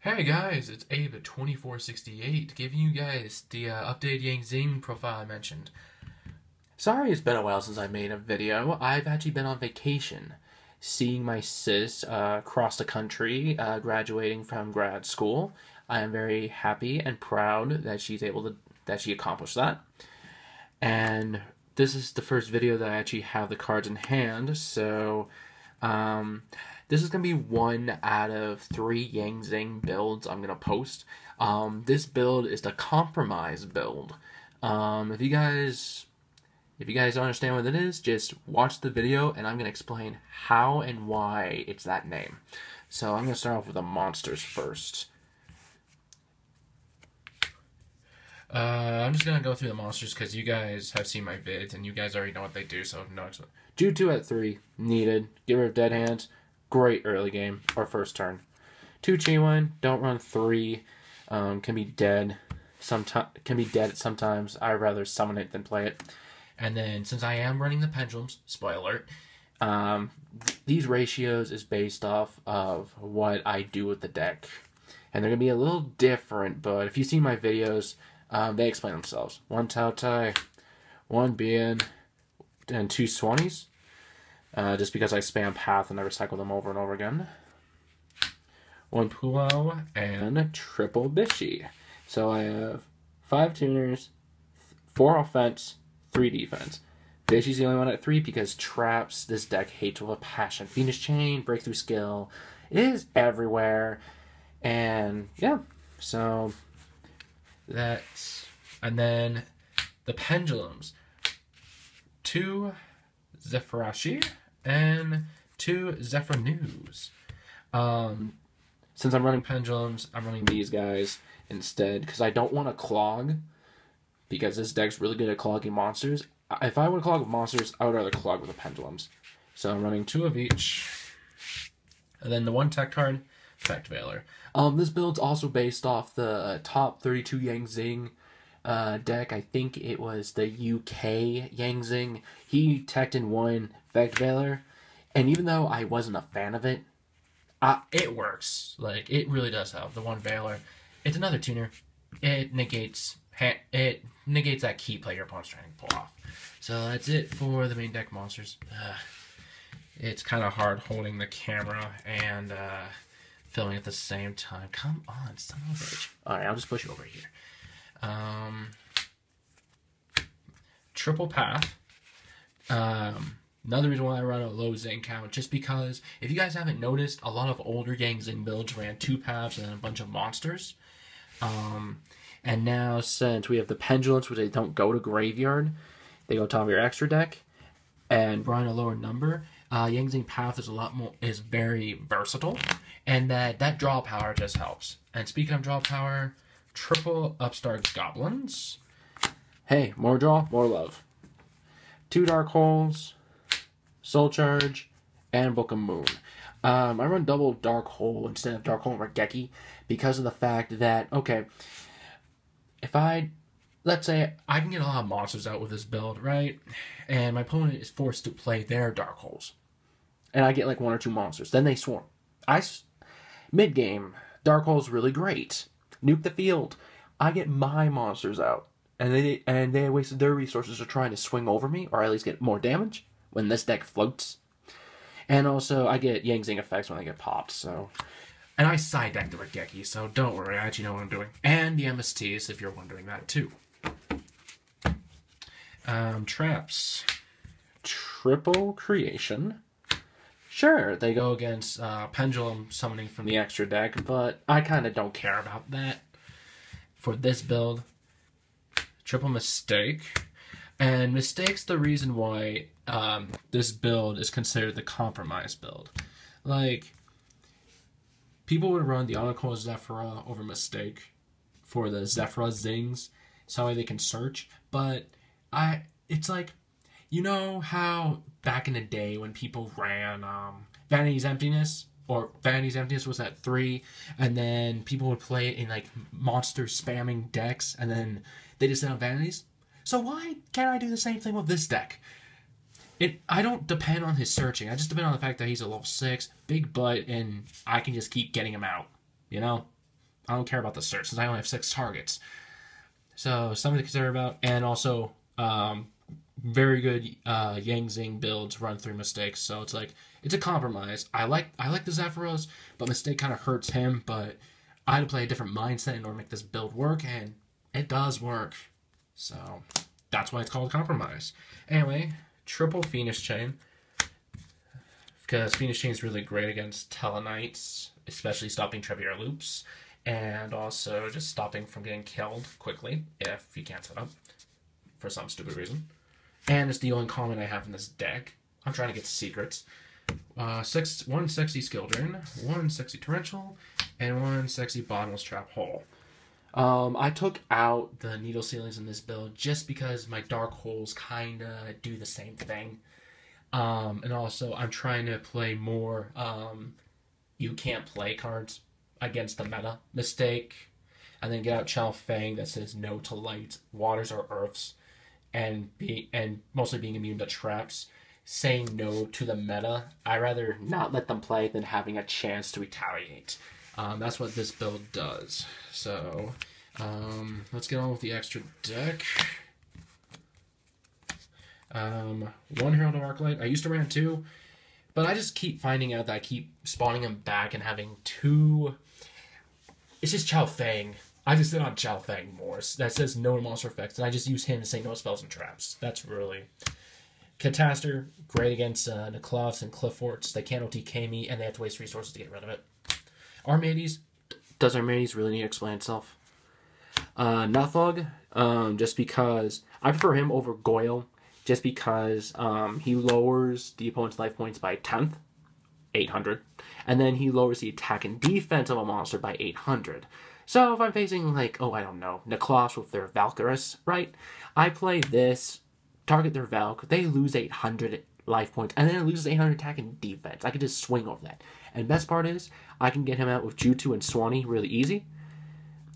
Hey guys, it's Abe at 2468 giving you guys the updated Zing profile I mentioned. Sorry it's been a while since I made a video. I've actually been on vacation, seeing my sis across the country, graduating from grad school. I am very happy and proud that she accomplished that. And this is the first video that I actually have the cards in hand, so this is going to be one out of 3 Yang Zing builds I'm going to post. This build is the compromise build. If you guys don't understand what it is, just watch the video and I'm going to explain how and why it's that name. So I'm going to start off with the monsters first. I'm just going to go through the monsters because you guys have seen my vids and you guys already know what they do, so no explanation. Do 2 at 3, needed. Get rid of dead hands. Great early game or first turn. 2 Chi1, don't run 3. Can be dead. Sometimes. I'd rather summon it than play it. And then since I am running the pendulums, spoiler alert, these ratios is based off of what I do with the deck. And they're gonna be a little different, but if you see my videos, they explain themselves. 1 Tao Tai, 1 Bien, and 2 Swannies. Just because I spam path and I recycle them over and over again. 1 Puo and triple Bishi. So I have 5 tuners, 4 offense, 3 defense. Bishi's the only one at 3 because traps this deck hates with a passion. Phoenix Chain, breakthrough skill is everywhere. And yeah, so that's, and then the pendulums. 2 Zefra and 2 Zefra News. Since I'm running pendulums, I'm running these guys instead because I don't want to clog, because this deck's really good at clogging monsters. If I would clog with monsters, I would rather clog with the pendulums. So I'm running 2 of each. And then the 1 tech card, Effect Veiler. This build's also based off the top 32 Yang Zing deck. I think it was the UK Yang Zing. He teched in 1 Effect Veiler, and even though I wasn't a fan of it, it works. Like, it really does help. The 1 Veiler, it's another tuner. It negates that key play your opponent's trying to pull off. So that's it for the main deck monsters. It's kind of hard holding the camera and filming at the same time. Come on, son of a bitch. Alright, I'll just push you over here. Triple path. Another reason why I run a low Zing count, just because if you guys haven't noticed, a lot of older Yang Zing builds ran 2 paths and then a bunch of monsters. And now since we have the pendulums, which they don't go to graveyard, they go top of your extra deck, and run a lower number, Yang Zing path is very versatile, and that draw power just helps. And speaking of draw power, triple Upstart Goblins. Hey, more draw, more love. 2 Dark Holes, Soul Charge, and Book of Moon. I run double Dark Hole instead of Dark Hole and Regeki because of the fact that, okay, let's say I can get a lot of monsters out with this build, right? And my opponent is forced to play their Dark Holes. And I get like 1 or 2 monsters. Then they swarm. Mid-game, Dark Hole's really great. Nuke the field. I get my monsters out. And they wasted their resources to trying to swing over me, or at least get more damage when this deck floats. And also, I get Yang Zing effects when they get popped, so. And I side deck the Regeki, so don't worry, I actually know what I'm doing. And the MSTs, if you're wondering that too. Traps. Triple Creation. Sure, they go against Pendulum summoning from the extra deck, but I kind of don't care about that for this build. Triple Mistake. And Mistake's the reason why this build is considered the compromise build. Like, people would run the Oracle Zefra over Mistake for the Zefra Zings, so that way they can search, but it's like, you know how back in the day when people ran Vanity's Emptiness, or Vanity's Emptiness was at 3, and then people would play it in like monster spamming decks, and then they just sent out Vanities? So why can't I do the same thing with this deck? I don't depend on his searching. I just depend on the fact that he's a level 6, big butt, and I can just keep getting him out, you know? I don't care about the search since I only have 6 targets. So something to consider about. And also, very good Zing builds run through mistakes. So it's like, it's a compromise. I like the Zefras, but mistake kind of hurts him. But I had to play a different mindset in order to make this build work, and it does work. So that's why it's called compromise. Anyway, triple Phoenix Chain. Because Phoenix Chain is really great against Telenites, especially stopping Trevier loops, and also just stopping from getting killed quickly if you can't set up for some stupid reason. And it's the only common I have in this deck. I'm trying to get secrets. 1 sexy skill drain, 1 sexy torrential, and 1 sexy bottomless trap hole. I took out the needle ceilings in this build just because my dark holes kinda do the same thing. And also, I'm trying to play more you can't play cards against the meta mistake. And then get out Chao Fang that says no to light, waters or earths, and mostly being immune to traps. Saying no to the meta. I'd rather not let them play than having a chance to retaliate. That's what this build does. So, let's get on with the extra deck. 1 Herald of Arclight. I used to run 2, but I just keep finding out that I keep spawning them back and having 2. It's just Chao Fang. I just sit on Chao Fang more. That says no monster effects, and I just use him to say no spells and traps. That's really... Catastor, great against Necloths and Clifforts. They can't OTK me, and they have to waste resources to get rid of it. Armades. Does Armades really need to explain itself? Nuthog, just because... I prefer him over Goyle, just because he lowers the opponent's life points by 10th, 800, and then he lowers the attack and defense of a monster by 800. So if I'm facing, like, oh, I don't know, Necloths with their Valkyrus, right? I play this... target their Valk, they lose 800 life points, and then it loses 800 attack and defense. I can just swing over that. And best part is, I can get him out with Jutsu and Swanee really easy.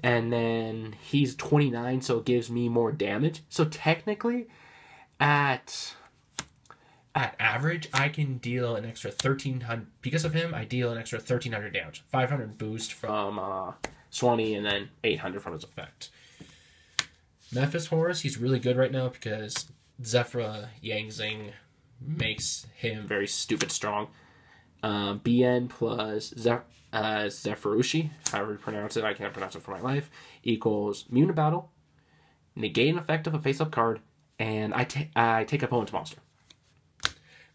And then he's 29, so it gives me more damage. So technically, at average, I can deal an extra 1,300. Because of him, I deal an extra 1,300 damage. 500 boost from Swanee, and then 800 from his effect. Memphis Horus, he's really good right now because Zefra Zing makes him very stupid strong. BN plus Zephyrushi, however you pronounce it, I can't pronounce it for my life, equals immune to battle, negate an effect of a face-up card, and I take opponent's monster.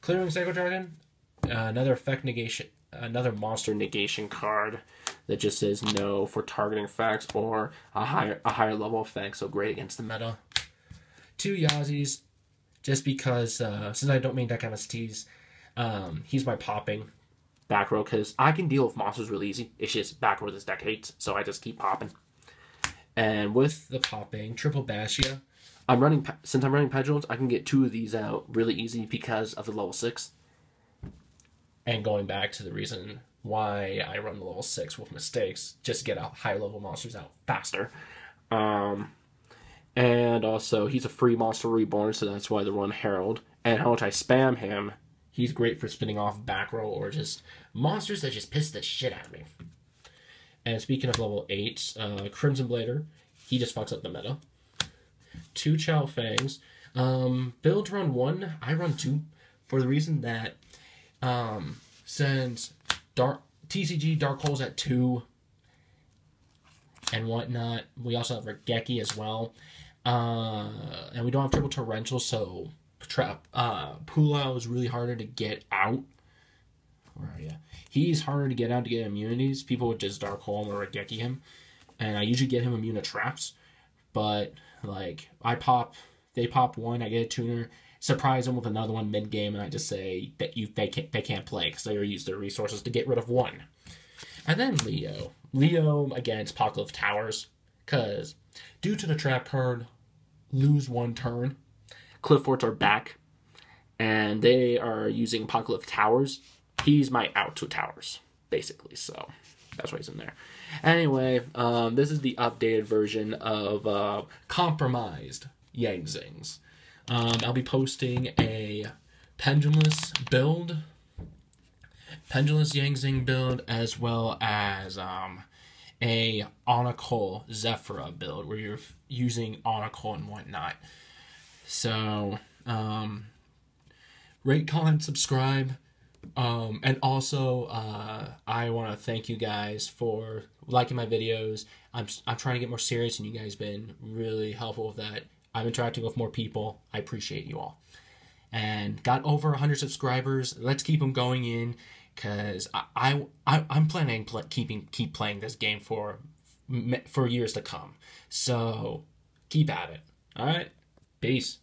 Clearing Psycho Dragon, another effect negation, another monster negation card that just says no for targeting effects or a higher level effect, so great against the meta. 2 Yazis, just because since I don't main deck MSTs, he's my popping back row because I can deal with monsters really easy. It's just back row this deck hates, so I just keep popping. And with the popping, triple Bashia, since I'm running Pendulums, I can get 2 of these out really easy because of the level 6. And going back to the reason why I run the level 6 with mistakes, just to get higher level monsters out faster. And also, he's a free monster reborn, so that's why they run Herald. And how much I spam him, he's great for spinning off back row or just monsters that just piss the shit out of me. And speaking of level 8, Crimson Blader, he just fucks up the meta. 2 Chao Fangs. Build run 1, I run 2, for the reason that since TCG Dark Holes at 2 and whatnot, we also have Regeki as well. And we don't have triple torrential, so Pula is really harder to get out. Where are you? He's harder to get out to get immunities. People would just Dark Hole him or Regeki him. And I usually get him immune to traps. But, like, they pop 1, I get a tuner, surprise them with another one mid-game, and I just say that they can't play because they use their resources to get rid of 1. And then Leo. Leo against Apocalypse Towers, because due to the trap card, lose 1 turn. Clifforts are back, and they are using Apocalypse Towers. He's my out to towers, basically, so that's why he's in there. Anyway, this is the updated version of compromised Zings. I'll be posting a Pendulumless Zing build, as well as a Onicle Zefra build where you're using Onicle and whatnot. So, rate, comment, subscribe. And also, I want to thank you guys for liking my videos. I'm trying to get more serious, and you guys have been really helpful with that. I'm interacting with more people. I appreciate you all. And got over 100 subscribers. Let's keep them going in, because I'm planning keep playing this game for years to come. So keep at it. All right, peace.